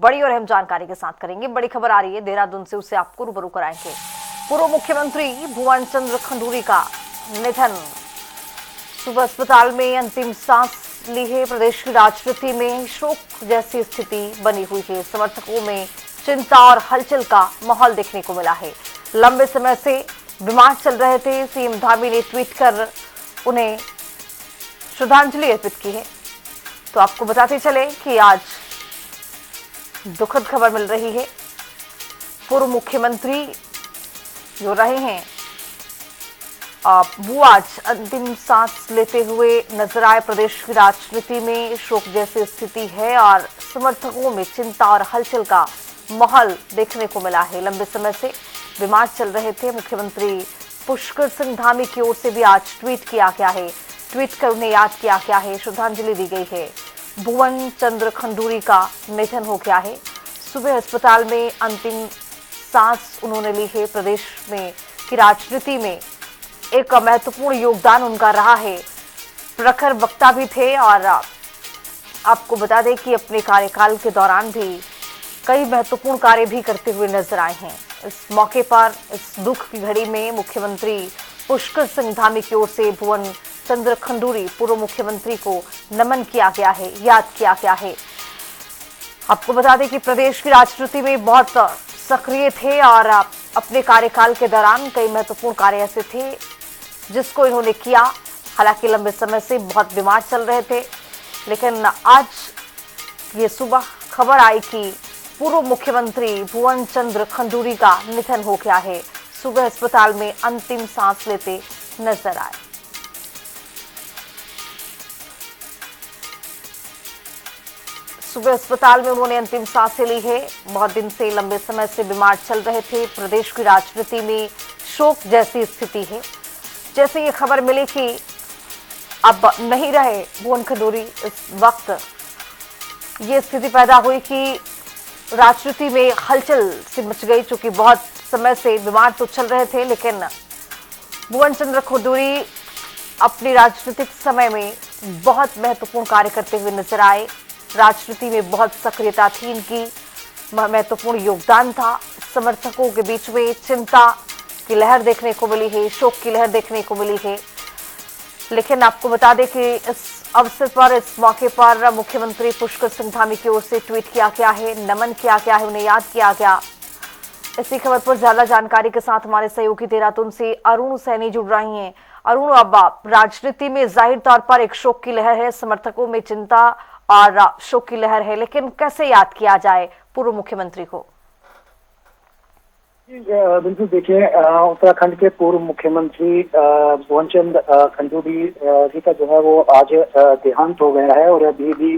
बड़ी और अहम जानकारी के साथ करेंगे। बड़ी खबर आ रही है देहरादून से, उससे आपको रूबरू कराएंगे। पूर्व मुख्यमंत्री भुवन चंद्र खंडूरी का निधन, सुबह अस्पताल में अंतिम सांस ली है। प्रदेश की राजनीति में शोक जैसी स्थिति बनी हुई है। समर्थकों में चिंता और हलचल का माहौल देखने को मिला है। लंबे समय से बीमार चल रहे थे। सीएम धामी ने ट्वीट कर उन्हें श्रद्धांजलि अर्पित की है। तो आपको बताते चले कि आज दुखद खबर मिल रही है। पूर्व मुख्यमंत्री जो रहे हैं वो आज अंतिम सांस लेते हुए नजर आए। प्रदेश की राजनीति में शोक जैसी स्थिति है और समर्थकों में चिंता और हलचल का माहौल देखने को मिला है। लंबे समय से बीमार चल रहे थे। मुख्यमंत्री पुष्कर सिंह धामी की ओर से भी आज ट्वीट किया गया है। ट्वीट कर उन्हें याद किया गया है, श्रद्धांजलि दी गई है। भुवन चंद्र खंडूरी का निधन हो गया है। सुबह अस्पताल में अंतिम सांस उन्होंने ली है। प्रदेश में की राजनीति में एक महत्वपूर्ण योगदान उनका रहा है। प्रखर वक्ता भी थे और आपको बता दें कि अपने कार्यकाल के दौरान भी कई महत्वपूर्ण कार्य भी करते हुए नजर आए हैं। इस मौके पर इस दुख की घड़ी में मुख्यमंत्री पुष्कर सिंह धामी की ओर से भुवन चंद्र खंडूरी पूर्व मुख्यमंत्री को नमन किया गया है, याद किया गया है। आपको बता दें कि प्रदेश की राजनीति में बहुत सक्रिय थे और अपने कार्यकाल के दौरान कई महत्वपूर्ण कार्य ऐसे थे जिसको इन्होंने किया। हालांकि लंबे समय से बहुत बीमार चल रहे थे, लेकिन आज ये सुबह खबर आई कि पूर्व मुख्यमंत्री भुवन चंद्र खंडूरी का निधन हो गया है। सुबह अस्पताल में अंतिम सांस लेते नजर आए। सुबह अस्पताल में उन्होंने अंतिम सांसें ली है। बहुत दिन से लंबे समय से बीमार चल रहे थे। प्रदेश की राजनीति में शोक जैसी स्थिति है। जैसे ये खबर मिली कि अब नहीं रहे भुवन खंडूरी, इस वक्त ये स्थिति पैदा हुई कि राजनीति में हलचल सी मच गई। चूंकि बहुत समय से बीमार तो चल रहे थे, लेकिन भुवन चंद्र खंडूरी अपनी राजनीतिक समय में बहुत महत्वपूर्ण कार्य करते हुए नजर आए। राजनीति में बहुत सक्रियता थी इनकी, महत्वपूर्ण योगदान था। समर्थकों के बीच में चिंता की लहर देखने को मिली है, शोक की लहर देखने को मिली है। लेकिन आपको बता दें कि इस अवसर पर, इस मौके पर मुख्यमंत्री पुष्कर सिंह धामी की ओर से ट्वीट किया गया है, नमन किया गया है, उन्हें याद किया गया। इसी खबर पर ज्यादा जानकारी के साथ हमारे सहयोगी देहरादून से अरुण सैनी जुड़ रही हैं। अरुण, अब राजनीति में जाहिर तौर पर एक शोक की लहर है, समर्थकों में चिंता और शोक की लहर है, लेकिन कैसे याद किया जाए पूर्व मुख्यमंत्री को? बिल्कुल, देखिए, उत्तराखंड के पूर्व मुख्यमंत्री भुवन चंद्र खंडूरी जी का जो है वो आज देहांत हो गया है। और अभी भी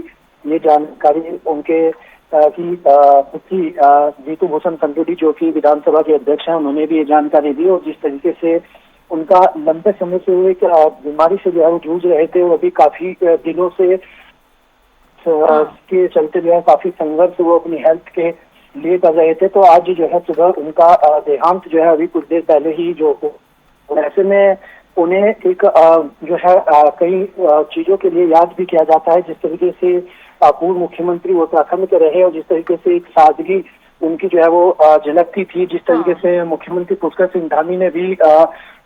ये जानकारी उनके पुत्री जीतू भूषण खंडूरी, जो कि विधानसभा के अध्यक्ष हैं, उन्होंने भी ये जानकारी दी। और जिस तरीके से उनका लंबे समय से हुए बीमारी से जो है वो जूझ रहे थे, वो अभी काफी दिनों से के चलते जो है काफी संघर्ष वो अपनी हेल्थ के लिए कर रहे थे। तो आज जो है सुबह उनका देहांत जो है अभी कुछ देर पहले ही जो हो। ऐसे में उन्हें एक जो है कई चीजों के लिए याद भी किया जाता है। जिस तरीके से पूर्व मुख्यमंत्री उत्तराखंड के रहे और जिस तरीके से एक सादगी उनकी जो है वो झलकती थी। जिस तरीके से मुख्यमंत्री पुष्कर सिंह धामी ने भी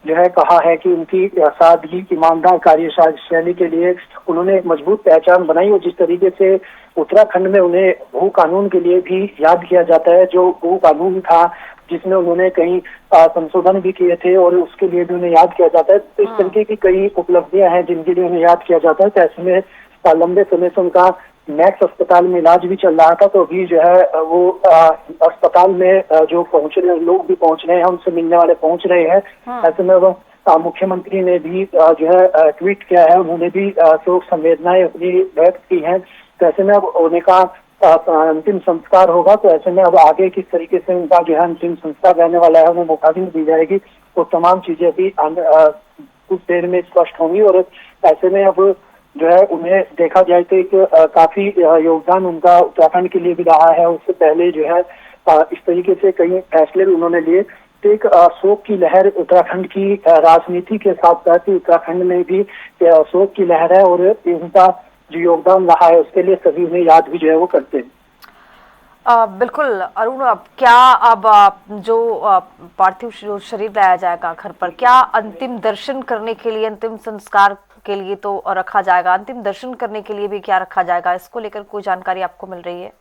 जो है कहा है कि उनकी सादगी, ईमानदार कार्यशैली के लिए उन्होंने एक मजबूत पहचान बनाई। और जिस तरीके से उत्तराखंड में उन्हें भू कानून के लिए भी याद किया जाता है, जो भू कानून था जिसमें उन्होंने कई संशोधन भी किए थे और उसके लिए भी उन्हें याद किया जाता है। तो इस तरीके की कई उपलब्धियां हैं जिनके लिए उन्हें याद किया जाता है। तो ऐसे में लंबे समय से उनका मैक्स अस्पताल में इलाज भी चल रहा था। तो अभी जो है वो अस्पताल में जो पहुंच रहे लोग भी पहुंच रहे हैं, उनसे मिलने वाले पहुंच रहे हैं। ऐसे में वो मुख्यमंत्री ने भी जो है ट्वीट किया है, उन्होंने भी शोक संवेदनाएं अपनी व्यक्त की हैं। तो ऐसे में अब उनका अंतिम संस्कार होगा। तो ऐसे में अब आगे किस तरीके से उनका जो है अंतिम संस्कार रहने वाला है, वो मुखाग्नि दी जाएगी। तो तमाम चीजें अभी कुछ देर में स्पष्ट होंगी। और ऐसे में अब जो है उन्हें देखा जाए तो एक काफी योगदान उनका उत्तराखंड के लिए भी रहा है। उससे पहले जो है इस तरीके से कई फैसले भी उन्होंने लिए। तो एक शोक की लहर उत्तराखंड की राजनीति के साथ साथ ही उत्तराखंड में भी शोक की लहर है। और उनका जो योगदान रहा है उसके लिए सभी उन्हें याद भी जो है वो करते हैं। बिल्कुल अरुण, अब क्या अब जो पार्थिव शरीर लाया जाएगा घर पर, क्या अंतिम दर्शन करने के लिए, अंतिम संस्कार के लिए तो रखा जाएगा, अंतिम दर्शन करने के लिए भी क्या रखा जाएगा, इसको लेकर कोई जानकारी आपको मिल रही है?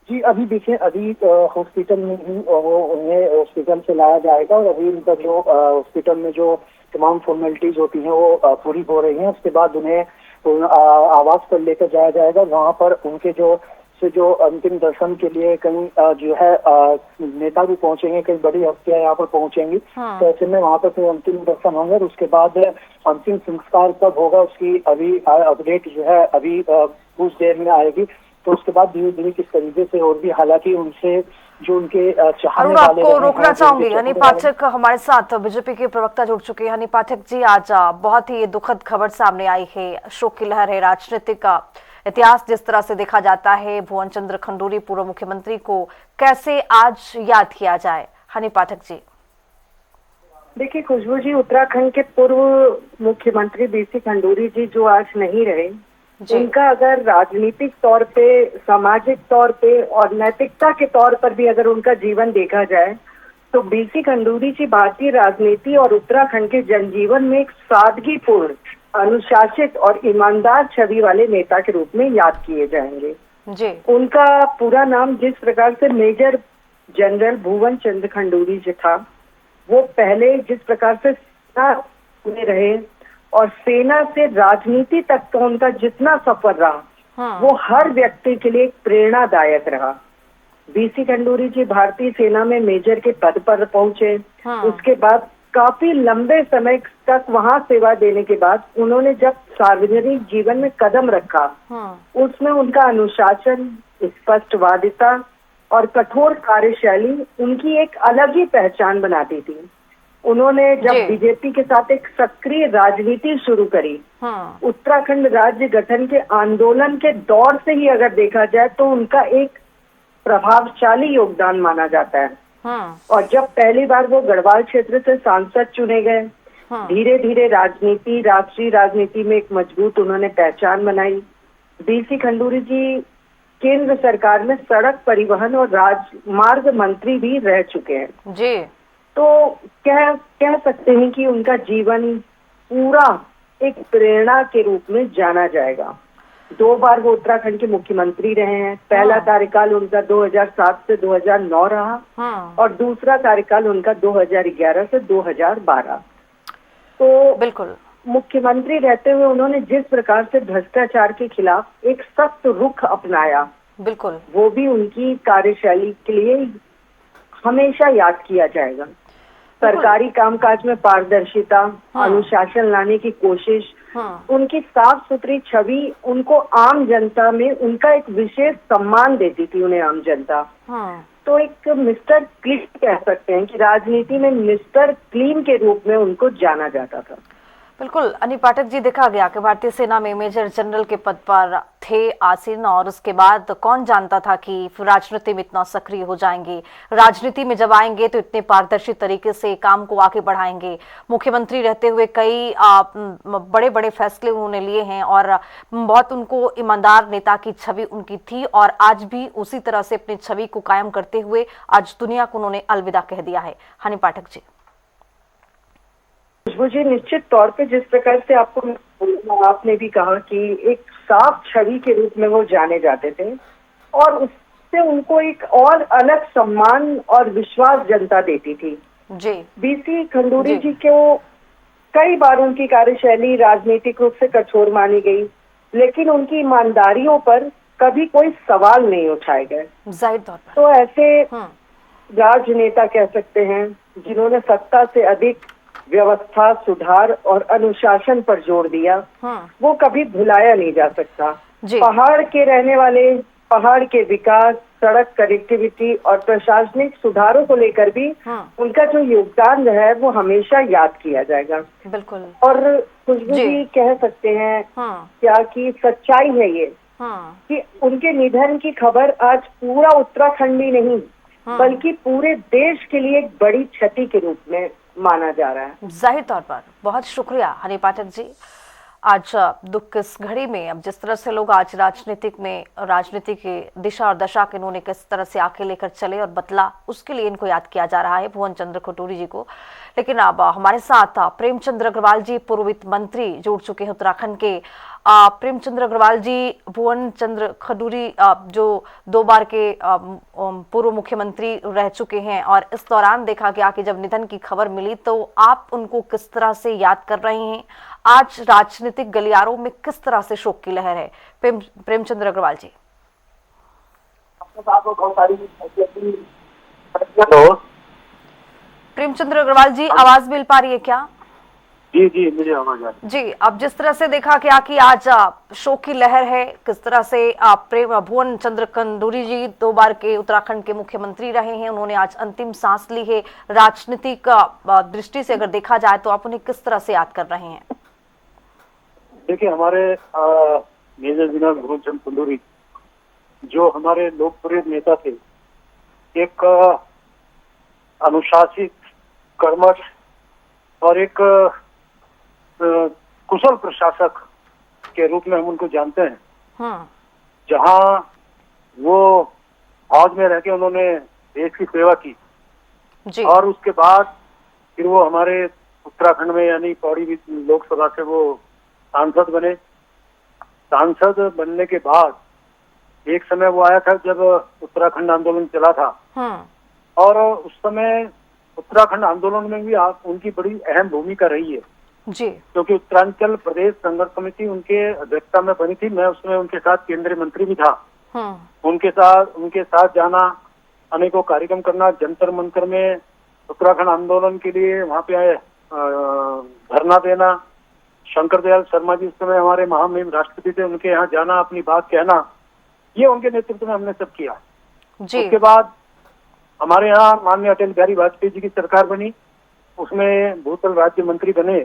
जी अभी देखिए, अभी हॉस्पिटल में ही वो उन्हें हॉस्पिटल से लाया जाएगा और अभी उनका जो हॉस्पिटल में जो तमाम फॉर्मेलिटीज होती हैं वो पूरी हो रही हैं। उसके बाद उन्हें आवास पर लेकर जाया जाएगा। वहाँ पर उनके जो अंतिम दर्शन के लिए कई जो है नेता भी पहुंचेंगे, कई बड़ी हस्तियां यहाँ पर पहुंचेंगी। तो ऐसे में वहाँ पर फिर अंतिम दर्शन होंगे और उसके बाद अंतिम संस्कार कब होगा उसकी अभी अपडेट जो है अभी कुछ देर में आएगी। तो उसके बाद धीरे धीरे किस तरीके से, और भी हालांकि उनसे जो उनके चाहने वाले, आपको रोकना चाहूंगी, हनी पाठक हमारे साथ बीजेपी के प्रवक्ता जुड़ चुके हैं। हनी पाठक जी, आज बहुत ही दुखद खबर सामने आई है, शोक की लहर है। राजनीतिक इतिहास जिस तरह से देखा जाता है, भुवन चंद्र खंडूरी पूर्व मुख्यमंत्री को कैसे आज याद किया जाए? हनी पाठक जी। देखिए खुशबू जी, उत्तराखंड के पूर्व मुख्यमंत्री बीसी खंडूरी जी जो आज नहीं रहे, उनका अगर राजनीतिक तौर पे, सामाजिक तौर पे और नैतिकता के तौर पर भी अगर उनका जीवन देखा जाए तो बीसी खंडूरी जी भारतीय राजनीति और उत्तराखंड के जनजीवन में एक सादगीपूर्ण, अनुशासित और ईमानदार छवि वाले नेता के रूप में याद किए जाएंगे। जी। उनका पूरा नाम जिस प्रकार से मेजर जनरल भुवन चंद्र खंडूरी जी था, वो पहले जिस प्रकार से सेना में रहे और सेना से राजनीति तक का उनका जितना सफर रहा, वो हर व्यक्ति के लिए प्रेरणादायक रहा। बीसी खंडूरी जी भारतीय सेना में मेजर के पद पर पहुंचे। उसके बाद काफी लंबे समय तक वहां सेवा देने के बाद उन्होंने जब सार्वजनिक जीवन में कदम रखा, उसमें उनका अनुशासन, स्पष्टवादिता और कठोर कार्यशैली उनकी एक अलग ही पहचान बनाती थी। उन्होंने जब बीजेपी के साथ एक सक्रिय राजनीति शुरू करी, उत्तराखंड राज्य गठन के आंदोलन के दौर से ही अगर देखा जाए तो उनका एक प्रभावशाली योगदान माना जाता है। और जब पहली बार वो गढ़वाल क्षेत्र से सांसद चुने गए, धीरे धीरे राजनीति, राष्ट्रीय राजनीति में एक मजबूत उन्होंने पहचान बनाई। बीसी खंडूरी जी केंद्र सरकार में सड़क परिवहन और राजमार्ग मंत्री भी रह चुके हैं। जी। तो कह सकते हैं कि उनका जीवन पूरा एक प्रेरणा के रूप में जाना जाएगा। 2 बार वो उत्तराखंड के मुख्यमंत्री रहे हैं। पहला कार्यकाल उनका 2007 से 2009 रहा और दूसरा कार्यकाल उनका 2011 से 2012। तो बिल्कुल मुख्यमंत्री रहते हुए उन्होंने जिस प्रकार से भ्रष्टाचार के खिलाफ एक सख्त रुख अपनाया, बिल्कुल वो भी उनकी कार्यशैली के लिए हमेशा याद किया जाएगा। सरकारी कामकाज में पारदर्शिता, अनुशासन लाने की कोशिश, उनकी साफ सुथरी छवि उनको आम जनता में उनका एक विशेष सम्मान देती थी उन्हें आम जनता। तो एक मिस्टर क्लीन कह सकते हैं कि राजनीति में मिस्टर क्लीन के रूप में उनको जाना जाता था। बिल्कुल हनी पाठक जी, देखा गया कि भारतीय सेना में मेजर जनरल के पद पर थे आसीन और उसके बाद कौन जानता था कि राजनीति में इतना सक्रिय हो जाएंगे, राजनीति में जब आएंगे तो इतने पारदर्शी तरीके से काम को आगे बढ़ाएंगे। मुख्यमंत्री रहते हुए कई बड़े बड़े फैसले उन्होंने लिए हैं और बहुत उनको ईमानदार नेता की छवि उनकी थी और आज भी उसी तरह से अपनी छवि को कायम करते हुए आज दुनिया को उन्होंने अलविदा कह दिया है। हनी पाठक जी। खुशबू जी, निश्चित तौर पे जिस प्रकार से आपने भी कहा कि एक साफ छवि के रूप में वो जाने जाते थे और उससे उनको एक और अलग सम्मान और विश्वास जनता देती थी। जी। बीसी खंडूरी जी को कई बार उनकी कार्यशैली राजनीतिक रूप से कठोर मानी गई, लेकिन उनकी ईमानदारियों पर कभी कोई सवाल नहीं उठाए गए। जाहिर तौर पर तो ऐसे राजनेता कह सकते हैं जिन्होंने सत्ता से अधिक व्यवस्था, सुधार और अनुशासन पर जोर दिया, वो कभी भुलाया नहीं जा सकता। पहाड़ के रहने वाले, पहाड़ के विकास, सड़क कनेक्टिविटी और प्रशासनिक सुधारों को लेकर भी उनका जो योगदान रहा है वो हमेशा याद किया जाएगा। बिल्कुल। और खुशबू जी कह सकते हैं क्या कि सच्चाई है ये कि उनके निधन की खबर आज पूरा उत्तराखंड ही नहीं बल्कि पूरे देश के लिए एक बड़ी क्षति के रूप में माना जा रहा है। जाहिर तौर पर बहुत शुक्रिया हनी पाठक जी। आज दुख की इस घड़ी में अब जिस तरह से लोग आज राजनीति की दिशा और दशा के इन्होंने किस तरह से आके लेकर चले और बदला, उसके लिए इनको याद किया जा रहा है, भुवन चंद्र खडूरी जी को। लेकिन अब हमारे साथ प्रेमचंद्र अग्रवाल जी, पूर्व वित्त मंत्री, जुड़ चुके हैं उत्तराखंड के। प्रेमचंद्र अग्रवाल जी, भुवन चंद्र खडूरी जो 2 बार के पूर्व मुख्यमंत्री रह चुके हैं, और इस दौरान देखा गया कि जब निधन की खबर मिली तो आप उनको किस तरह से याद कर रहे हैं? आज राजनीतिक गलियारों में किस तरह से शोक की लहर है? प्रेमचंद्र अग्रवाल जी। प्रेमचंद्र अग्रवाल जी, आवाज मिल पा रही है क्या? जी जी, मुझे आवाज आ रही है। जी, अब जिस तरह से देखा गया कि आज शोक की लहर है, किस तरह से भुवन चंद्र खडूरी जी 2 बार के उत्तराखंड के मुख्यमंत्री रहे हैं, उन्होंने आज अंतिम सांस ली है। राजनीतिक दृष्टि से अगर देखा जाए तो आप उन्हें किस तरह से याद कर रहे हैं? देखिए, हमारे मेजर जनरल भुवन चंद्र खडूरी जो हमारे लोकप्रिय नेता थे, एक अनुशासित, कर्मठ और एक कुशल प्रशासक के रूप में हम उनको जानते हैं। जहां वो फौज में रह के उन्होंने देश की सेवा की जी। और उसके बाद फिर वो हमारे उत्तराखंड में यानी पौड़ी लोकसभा से वो सांसद बने। सांसद बनने के बाद एक समय वो आया था जब उत्तराखंड आंदोलन चला था, और उस समय उत्तराखंड आंदोलन में भी उनकी बड़ी अहम भूमिका रही है जी, क्योंकि उत्तरांचल प्रदेश संघर्ष समिति उनके अध्यक्षता में बनी थी। मैं उसमें उनके साथ केंद्रीय मंत्री भी था। उनके साथ जाना, अनेकों कार्यक्रम करना, जंतर मंतर में उत्तराखंड आंदोलन के लिए वहाँ पे धरना देना, शंकर दयाल शर्मा जी उस समय हमारे महामहिम राष्ट्रपति थे, उनके यहाँ जाना, अपनी बात कहना, ये उनके नेतृत्व में हमने सब किया जी। उसके बाद हमारे यहाँ माननीय अटल बिहारी वाजपेयी जी की सरकार बनी, उसमें भूतल राज्य मंत्री बने,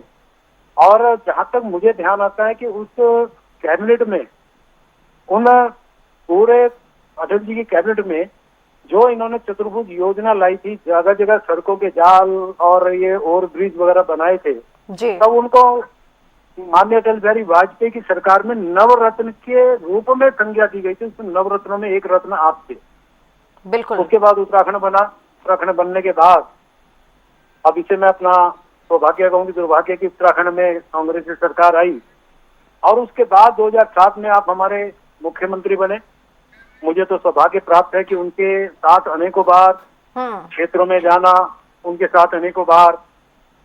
और जहां तक मुझे ध्यान आता है कि उस कैबिनेट में, उन पूरे अटल जी की कैबिनेट में जो इन्होंने चतुर्भुज योजना लाई थी, जगह जगह सड़कों के जाल और ये ओवर ब्रिज वगैरह बनाए थे जी। तब उनको माननीय अटल बिहारी वाजपेयी की सरकार में नवरत्न के रूप में संज्ञा दी गई थी। उस नवरत्नों में एक रत्न आप थे। बिल्कुल। उसके बाद उत्तराखंड बना। उत्तराखंड बनने के बाद अब इसे मैं अपना सौभाग्य कहूंगी, दुर्भाग्य की उत्तराखंड में कांग्रेस की सरकार आई, और उसके बाद 2007 में आप हमारे मुख्यमंत्री बने। मुझे तो सौभाग्य प्राप्त है कि उनके साथ अनेकों बार क्षेत्रों में जाना, उनके साथ अनेकों बार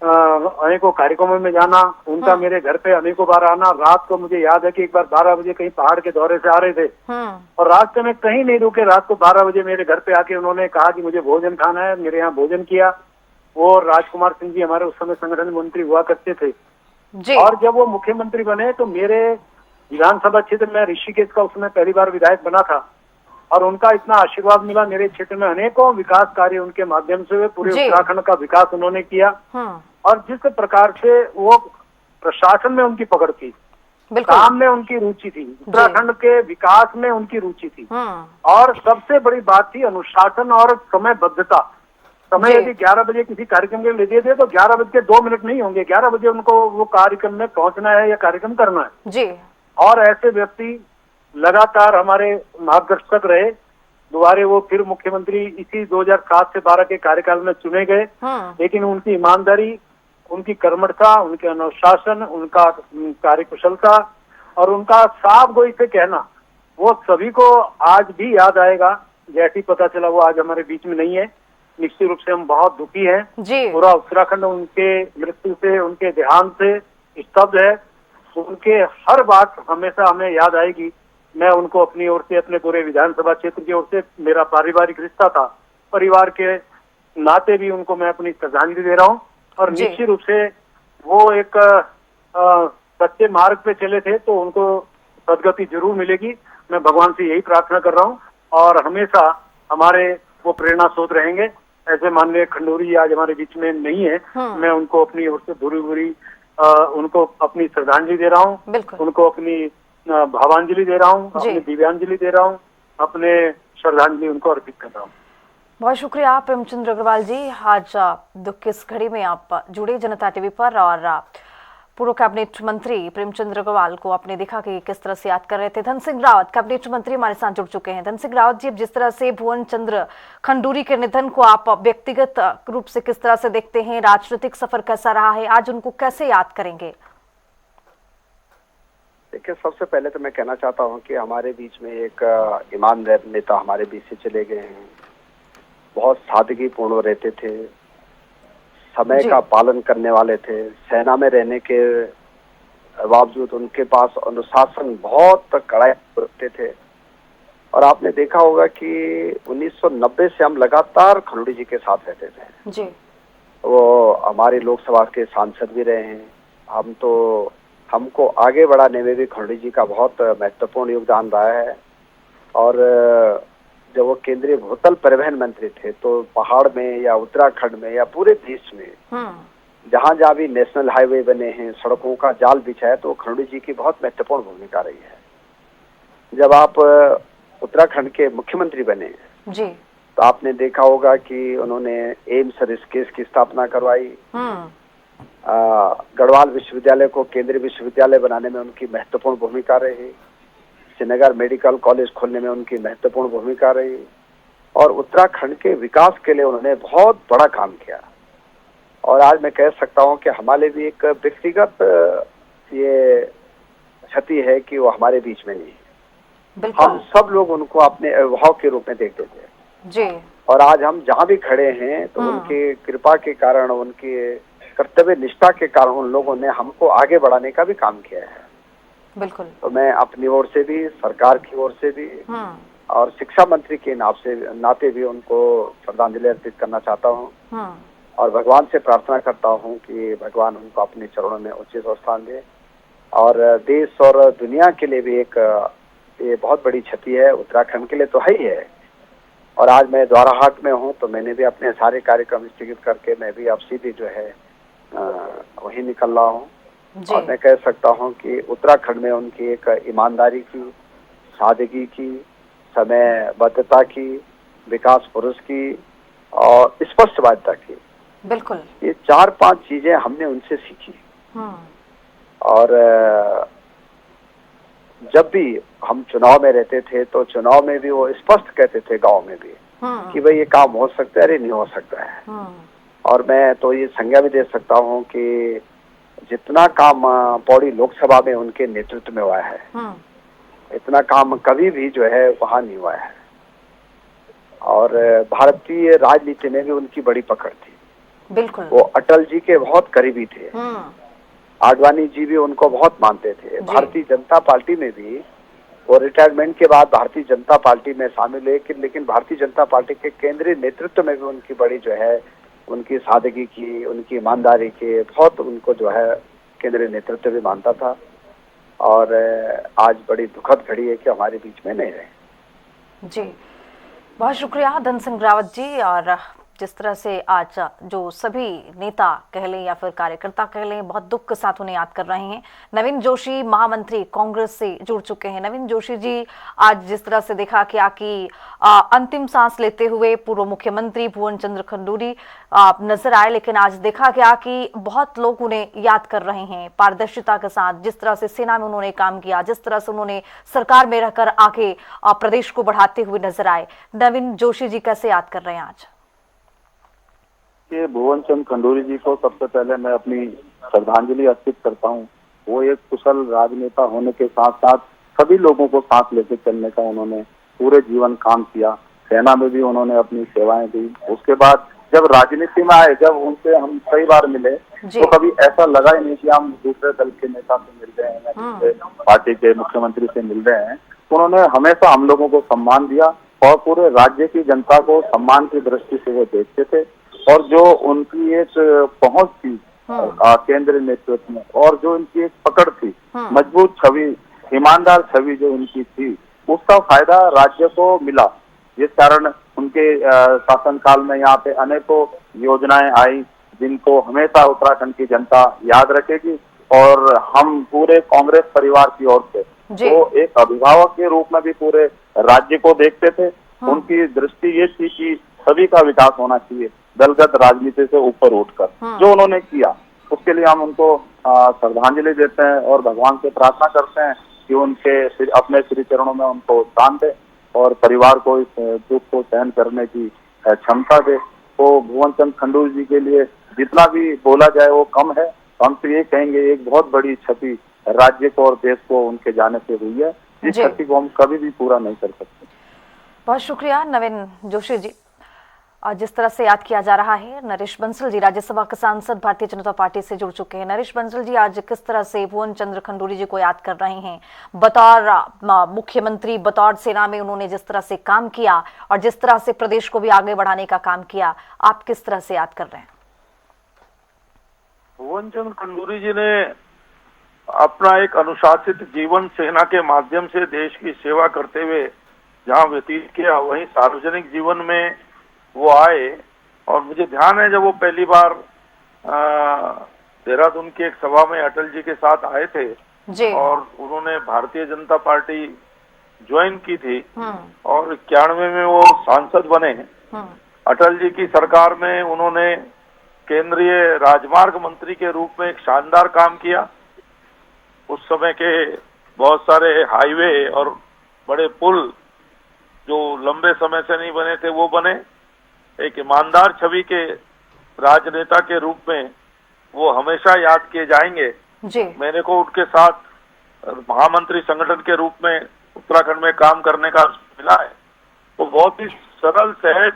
अनेकों कार्यक्रमों में जाना, उनका मेरे घर पे अनेकों बार आना। रात को मुझे याद है कि एक बार 12 बजे कहीं पहाड़ के दौरे से आ रहे थे और रास्ते में कहीं नहीं रुके, रात को 12 बजे मेरे घर पे आके उन्होंने कहा कि मुझे भोजन खाना है, मेरे यहाँ भोजन किया। वो राजकुमार सिंह जी हमारे उस समय संगठन मंत्री हुआ करते थे जी। और जब वो मुख्यमंत्री बने तो मेरे विधानसभा क्षेत्र में ऋषिकेश का उस समय पहली बार विधायक बना था, और उनका इतना आशीर्वाद मिला। मेरे क्षेत्र में अनेकों विकास कार्य उनके माध्यम से हुए, पूरे उत्तराखंड का विकास उन्होंने किया। और जिस प्रकार से वो प्रशासन में उनकी पकड़ थी, काम में उनकी रुचि थी, उत्तराखंड के विकास में उनकी रुचि थी, और सबसे बड़ी बात थी अनुशासन और समयबद्धता। समय यदि 11 बजे किसी कार्यक्रम के लिए दे दे तो 11 बज के 2 मिनट नहीं होंगे, 11 बजे उनको वो कार्यक्रम में पहुंचना है या कार्यक्रम करना है जी। और ऐसे व्यक्ति लगातार हमारे मार्गदर्शक रहे। दोबारा वो फिर मुख्यमंत्री इसी 2007 से 12 के कार्यकाल में चुने गए, लेकिन उनकी ईमानदारी, उनकी कर्मठता, उनके अनुशासन, उनका कार्यकुशलता और उनका साफ गोई से कहना, वो सभी को आज भी याद आएगा। जैसे ही पता चला वो आज हमारे बीच में नहीं है, निश्चित रूप से हम बहुत दुखी हैं जी। पूरा उत्तराखंड उनके मृत्यु से, उनके देहांत से स्तब्ध है। उनके हर बात हमेशा हमें याद आएगी। मैं उनको अपनी ओर से, अपने पूरे विधानसभा क्षेत्र की ओर से, मेरा पारिवारिक रिश्ता था, परिवार के नाते भी उनको मैं अपनी श्रद्धांजलि दे रहा हूँ। और निश्चित रूप से वो एक सच्चे मार्ग पे चले थे, तो उनको सदगति जरूर मिलेगी। मैं भगवान से यही प्रार्थना कर रहा हूँ, और हमेशा हमारे वो प्रेरणा स्रोत रहेंगे। ऐसे माननीय खडूरी आज हमारे बीच में नहीं है, मैं उनको अपनी ओर से भूरी उनको अपनी श्रद्धांजलि दे रहा हूँ, उनको अपनी भावांजलि दे रहा हूँ, अपनी दिव्यांजलि दे रहा हूँ, अपने श्रद्धांजलि उनको अर्पित कर रहा हूँ। बहुत शुक्रिया प्रेमचंद्र अग्रवाल जी, आज दुख की इस घड़ी में आप जुड़े जनता टीवी पर, और पूर्व कैबिनेट मंत्री प्रेमचंद अग्रवाल को आपने देखा कि किस तरह से याद कर रहे थे। धन सिंह रावत कैबिनेट मंत्री हमारे साथ जुड़ चुके हैं। धन सिंह रावत जी, अब जिस तरह से भुवन चंद्र खंडूरी के निधन को आप व्यक्तिगत रूप से किस तरह से देखते हैं, राजनीतिक सफर कैसा रहा है, आज उनको कैसे याद करेंगे? देखिए, सबसे पहले तो मैं कहना चाहता हूं कि हमारे बीच में एक ईमानदार नेता हमारे बीच से चले गए हैं। बहुत सादगीपूर्ण रहते थे, समय का पालन करने वाले थे। सेना में रहने के बावजूद उनके पास अनुशासन बहुत कड़ाई रखते थे। और आपने देखा होगा कि 1990 से हम लगातार खंडूरी जी के साथ रहते थे जी। वो हमारे लोकसभा के सांसद भी रहे हैं। हमको आगे बढ़ाने में भी खंडूरी जी का बहुत महत्वपूर्ण योगदान रहा है। और जब वो केंद्रीय भूतल परिवहन मंत्री थे तो पहाड़ में या उत्तराखंड में या पूरे देश में जहाँ जहाँ भी नेशनल हाईवे बने हैं, सड़कों का जाल बिछा है, तो खंडूरी जी की बहुत महत्वपूर्ण भूमिका रही है। जब आप उत्तराखंड के मुख्यमंत्री बने जी, तो आपने देखा होगा कि उन्होंने एम्स ऋषिकेश की स्थापना करवाई। गढ़वाल विश्वविद्यालय को केंद्रीय विश्वविद्यालय बनाने में उनकी महत्वपूर्ण भूमिका रही। श्रीनगर मेडिकल कॉलेज खोलने में उनकी महत्वपूर्ण भूमिका रही। और उत्तराखंड के विकास के लिए उन्होंने बहुत बड़ा काम किया। और आज मैं कह सकता हूं कि हमारे भी एक व्यक्तिगत ये क्षति है कि वो हमारे बीच में नहीं है। हम सब लोग उनको अपने अभिभावक के रूप में देखते थे जी। और आज हम जहाँ भी खड़े हैं तो उनकी कृपा के कारण, उनके कर्तव्य निष्ठा के कारण उन लोगों ने हमको आगे बढ़ाने का भी काम किया है। बिल्कुल। तो मैं अपनी ओर से भी, सरकार की ओर से भी और शिक्षा मंत्री के नाते भी उनको श्रद्धांजलि अर्पित करना चाहता हूँ। और भगवान से प्रार्थना करता हूँ कि भगवान उनको अपने चरणों में उचित स्थान दे। और देश और दुनिया के लिए भी एक ये बहुत बड़ी क्षति है, उत्तराखंड के लिए तो है ही है। और आज मैं द्वाराहाट में हूँ तो मैंने भी अपने सारे कार्यक्रम स्थगित करके मैं भी अब सीधे जो है वहीं निकल रहा हूँ। और मैं कह सकता हूं कि उत्तराखंड में उनकी एक ईमानदारी की, सादगी की, समयबद्धता की, विकास पुरुष की और स्पष्टवादिता की, बिल्कुल, ये 4-5 चीजें हमने उनसे सीखी। और जब भी हम चुनाव में रहते थे तो चुनाव में भी वो स्पष्ट कहते थे, गांव में भी, कि भाई ये काम हो सकता है, अरे नहीं हो सकता है। और मैं तो ये संज्ञा भी दे सकता हूँ कि जितना काम पौड़ी लोकसभा में उनके नेतृत्व में हुआ है, इतना काम कभी भी जो है वहां नहीं हुआ है। और भारतीय राजनीति में भी उनकी बड़ी पकड़ थी। बिल्कुल। वो अटल जी के बहुत करीबी थे। आडवाणी जी भी उनको बहुत मानते थे। भारतीय जनता पार्टी में भी वो रिटायरमेंट के बाद भारतीय जनता पार्टी में शामिल हुए, लेकिन भारतीय जनता पार्टी के केंद्रीय नेतृत्व में भी उनकी बड़ी जो है उनकी सादगी की, उनकी ईमानदारी की बहुत उनको जो है केंद्रीय नेतृत्व भी मानता था। और आज बड़ी दुखद घड़ी है कि हमारे बीच में नहीं रहे। जी, बहुत शुक्रिया धन सिंह रावत जी। और जिस तरह से आज जो सभी नेता कह लें या फिर कार्यकर्ता कह लें, बहुत दुख के साथ उन्हें याद कर रहे हैं। नवीन जोशी महामंत्री कांग्रेस से जुड़ चुके हैं। नवीन जोशी जी, आज जिस तरह से देखा क्या कि अंतिम सांस लेते हुए पूर्व मुख्यमंत्री भुवन चंद्र खंडूरी नजर आए, लेकिन आज देखा गया कि बहुत लोग उन्हें याद कर रहे हैं पारदर्शिता के साथ। जिस तरह से सेना में उन्होंने काम किया, जिस तरह से उन्होंने सरकार में रहकर आगे प्रदेश को बढ़ाते हुए नजर आए, नवीन जोशी जी कैसे याद कर रहे हैं आज? भुवन चंद्र खंडूरी जी को सबसे पहले मैं अपनी श्रद्धांजलि अर्पित करता हूं। वो एक कुशल राजनेता होने के साथ साथ सभी लोगों को साथ लेकर चलने का उन्होंने पूरे जीवन काम किया। सेना में भी उन्होंने अपनी सेवाएं दी। उसके बाद जब राजनीति में आए, जब उनसे हम कई बार मिले तो कभी ऐसा लगा ही नहीं कि हम दूसरे दल के नेता से मिल रहे हैं या दूसरे पार्टी के मुख्यमंत्री से मिल रहे हैं। उन्होंने हमेशा हम लोगों को सम्मान दिया और पूरे राज्य की जनता को सम्मान की दृष्टि से वो देखते थे। और जो उनकी एक पहुंच थी केंद्रीय नेतृत्व में, और जो उनकी एक पकड़ थी, मजबूत छवि, ईमानदार छवि जो उनकी थी, उसका फायदा राज्य को मिला। जिस कारण उनके शासनकाल में यहाँ पे अनेकों योजनाएं आई जिनको हमेशा उत्तराखंड की जनता याद रखेगी। और हम पूरे कांग्रेस परिवार की ओर से वो एक अभिभावक के रूप में भी पूरे राज्य को देखते थे। उनकी दृष्टि ये थी कि सभी का विकास होना चाहिए, दलगत राजनीति से ऊपर उठकर। जो उन्होंने किया उसके लिए हम उनको श्रद्धांजलि देते हैं और भगवान से प्रार्थना करते हैं कि उनके अपने श्री चरणों में उनको दान दे और परिवार को इस दुख को सहन करने की क्षमता दे। तो भुवन चंद्र खंडूरी जी के लिए जितना भी बोला जाए वो कम है। हम तो ये कहेंगे एक बहुत बड़ी क्षति राज्य को और देश को उनके जाने से हुई है, जिस क्षति को हम कभी भी पूरा नहीं कर सकते। बहुत शुक्रिया नवीन जोशी जी। और जिस तरह से याद किया जा रहा है, नरेश बंसल जी राज्यसभा के सांसद भारतीय जनता पार्टी से जुड़ चुके हैं। नरेश बंसल जी आज किस तरह से भुवन चंद्र खंडूरी जी को याद कर रहे हैं? बतौर मुख्यमंत्री, बतौर सेना में उन्होंने जिस तरह से काम किया और जिस तरह से प्रदेश को भी आगे बढ़ाने का काम किया, आप किस तरह से याद कर रहे हैं? भुवन चंद्र खंडूरी जी ने अपना एक अनुशासित जीवन सेना के माध्यम से देश की सेवा करते हुए जहां व्यतीत किया, वहीं सार्वजनिक जीवन में वो आए। और मुझे ध्यान है जब वो पहली बार देहरादून की एक सभा में अटल जी के साथ आए थे जी। और उन्होंने भारतीय जनता पार्टी ज्वाइन की थी और 91 में वो सांसद बने। अटल जी की सरकार में उन्होंने केंद्रीय राजमार्ग मंत्री के रूप में एक शानदार काम किया। उस समय के बहुत सारे हाईवे और बड़े पुल जो लंबे समय से नहीं बने थे वो बने। एक ईमानदार छवि के राजनेता के रूप में वो हमेशा याद किए जाएंगे जी। मेरे को उनके साथ महामंत्री संगठन के रूप में उत्तराखंड में काम करने का मिला है। वो बहुत ही सरल सहज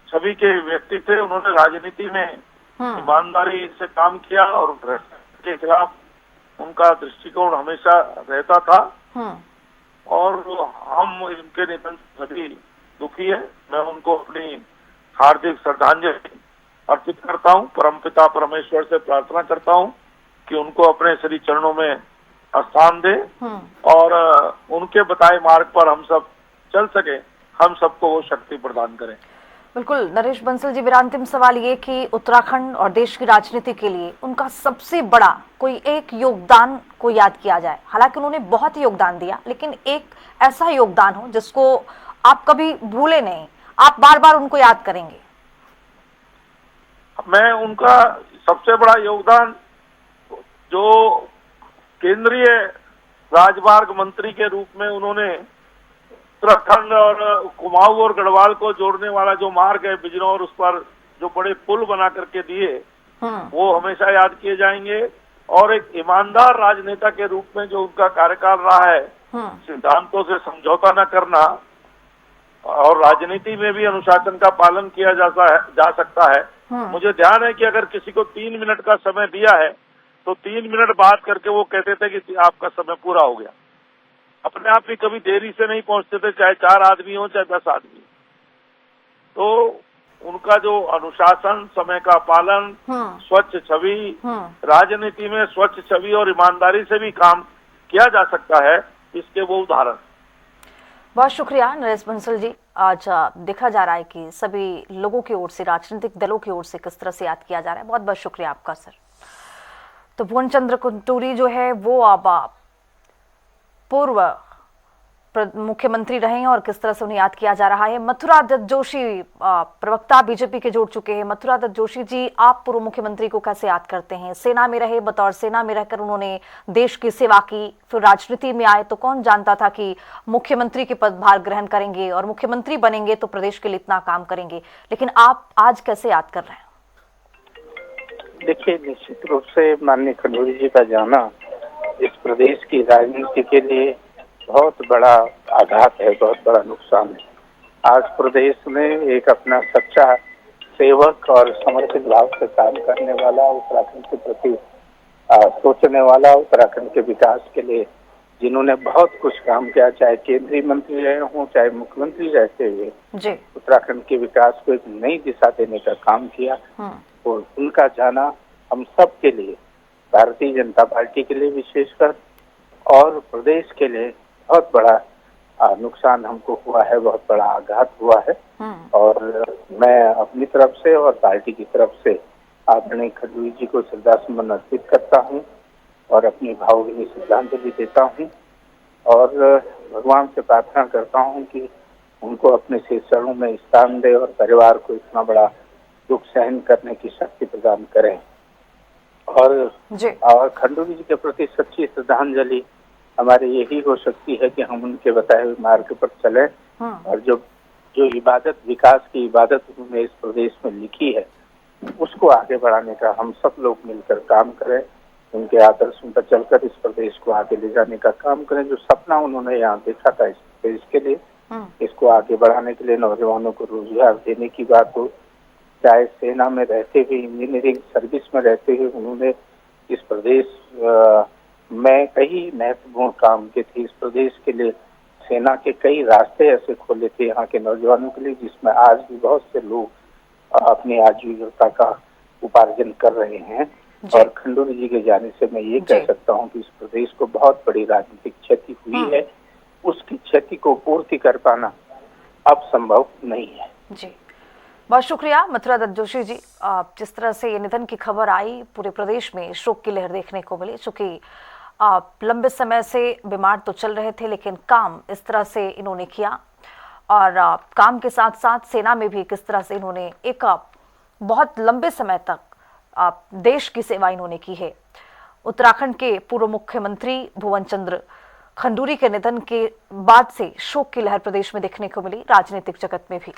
छवि के व्यक्ति थे। उन्होंने राजनीति में ईमानदारी से काम किया और भ्रष्टाचार के खिलाफ उनका दृष्टिकोण हमेशा रहता था। और हम इनके निधन से सभी दुखी है। मैं उनको अपनी हार्दिक श्रद्धांजलि अर्पित करता हूँ। परमपिता परमेश्वर से प्रार्थना करता हूँ कि उनको अपने श्री चरणों में स्थान दे और उनके बताए मार्ग पर हम सब चल सके, हम सबको वो शक्ति प्रदान करें। बिल्कुल नरेश बंसल जी, मेरा अंतिम सवाल ये कि उत्तराखंड और देश की राजनीति के लिए उनका सबसे बड़ा कोई एक योगदान को याद किया जाए। हालांकि उन्होंने बहुत योगदान दिया, लेकिन एक ऐसा योगदान हो जिसको आप कभी भूले नहीं, आप बार बार उनको याद करेंगे। मैं उनका सबसे बड़ा योगदान जो केंद्रीय राजमार्ग मंत्री के रूप में उन्होंने उत्तराखंड और कुमाऊं और गढ़वाल को जोड़ने वाला जो मार्ग है बिजनौर, उस पर जो बड़े पुल बना करके दिए, वो हमेशा याद किए जाएंगे। और एक ईमानदार राजनेता के रूप में जो उनका कार्यकाल रहा है, सिद्धांतों से समझौता न करना और राजनीति में भी अनुशासन का पालन किया जा सकता है। मुझे ध्यान है कि अगर किसी को 3 मिनट का समय दिया है तो 3 मिनट बात करके वो कहते थे कि आपका समय पूरा हो गया। अपने आप भी कभी देरी से नहीं पहुंचते थे, चाहे 4 आदमी हो चाहे 10 आदमी। तो उनका जो अनुशासन, समय का पालन, स्वच्छ छवि, राजनीति में स्वच्छ छवि और ईमानदारी से भी काम किया जा सकता है, इसके वो उदाहरण। बहुत शुक्रिया नरेश बंसल जी। आज देखा जा रहा है कि सभी लोगों की ओर से, राजनीतिक दलों की ओर से किस तरह से याद किया जा रहा है। बहुत बहुत शुक्रिया आपका सर। तो भुवन चंद्र खंडूरी जो है वो अब पूर्व मुख्यमंत्री रहे हैं और किस तरह से उन्हें याद किया जा रहा है। मथुरा दत्त जोशी प्रवक्ता बीजेपी के जुड़ चुके हैं। मथुरा दत्त जोशी जी, आप पूर्व मुख्यमंत्री को कैसे याद करते हैं? सेना में रहे, बतौर सेना में रहकर उन्होंने देश की सेवा की, फिर राजनीति में आए तो कौन जानता था कि मुख्यमंत्री के पदभार ग्रहण करेंगे और मुख्यमंत्री बनेंगे तो प्रदेश के लिए इतना काम करेंगे, लेकिन आप आज कैसे याद कर रहे हैं? देखिए, निश्चित रूप से माननीय खंडूरी जी का जाना इस प्रदेश की राजनीति के लिए बहुत बड़ा आघात है, बहुत बड़ा नुकसान है। आज प्रदेश में एक अपना सच्चा सेवक और समर्पित भाव से काम करने वाला, उत्तराखंड के प्रति सोचने वाला, उत्तराखंड के विकास के लिए जिन्होंने बहुत कुछ काम किया, चाहे केंद्रीय मंत्री रहे हों चाहे मुख्यमंत्री रहते हुए उत्तराखंड के विकास को एक नई दिशा देने का काम किया, और उनका जाना हम सब के लिए, भारतीय जनता पार्टी के लिए विशेषकर और प्रदेश के लिए बहुत बड़ा नुकसान हमको हुआ है, बहुत बड़ा आघात हुआ है। और मैं अपनी तरफ से और पार्टी की तरफ से आदरणीय खंडूरी जी को श्रद्धासुमन अर्पित करता हूं और अपनी भावभीनी श्रद्धांजलि देता हूं और भगवान से प्रार्थना करता हूं कि उनको अपने शीश चरणों में स्थान दे और परिवार को इतना बड़ा दुख सहन करने की शक्ति प्रदान करें। और खंडूरी जी के प्रति सच्ची श्रद्धांजलि हमारी यही हो सकती है कि हम उनके बताए हुए मार्ग पर चलें और जो जो इबादत, विकास की इबादत उन्होंने इस प्रदेश में लिखी है, उसको आगे बढ़ाने का हम सब लोग मिलकर काम करें। उनके आदर्शों पर चलकर इस प्रदेश को आगे ले जाने का काम करें। जो सपना उन्होंने यहाँ देखा था इस प्रदेश के लिए, इसको आगे बढ़ाने के लिए, नौजवानों को रोजगार देने की बात हो, चाहे सेना में रहते हुए, इंजीनियरिंग सर्विस में रहते हुए उन्होंने इस प्रदेश में कई महत्वपूर्ण काम किए थे। इस प्रदेश के लिए सेना के कई रास्ते ऐसे खोले थे यहाँ के नौजवानों के लिए, जिसमें आज भी बहुत से लोग अपनी आजीविका का उपार्जन कर रहे हैं। और खंडूरी जी के जाने से मैं ये कह सकता हूँ कि इस प्रदेश को बहुत बड़ी राजनीतिक क्षति हुई है। उसकी क्षति को पूर्ति कर पाना अब संभव नहीं है। जी, बहुत शुक्रिया मथुरा दत्त जोशी जी। जिस तरह से ये निधन की खबर आई, पूरे प्रदेश में शोक की लहर देखने को मिली। चूंकि लंबे समय से बीमार तो चल रहे थे, लेकिन काम इस तरह से इन्होंने किया और काम के साथ साथ सेना में भी किस तरह से इन्होंने एक बहुत लंबे समय तक देश की सेवा इन्होंने की है। उत्तराखंड के पूर्व मुख्यमंत्री भुवन चंद्र खंडूरी के निधन के बाद से शोक की लहर प्रदेश में देखने को मिली, राजनीतिक जगत में भी।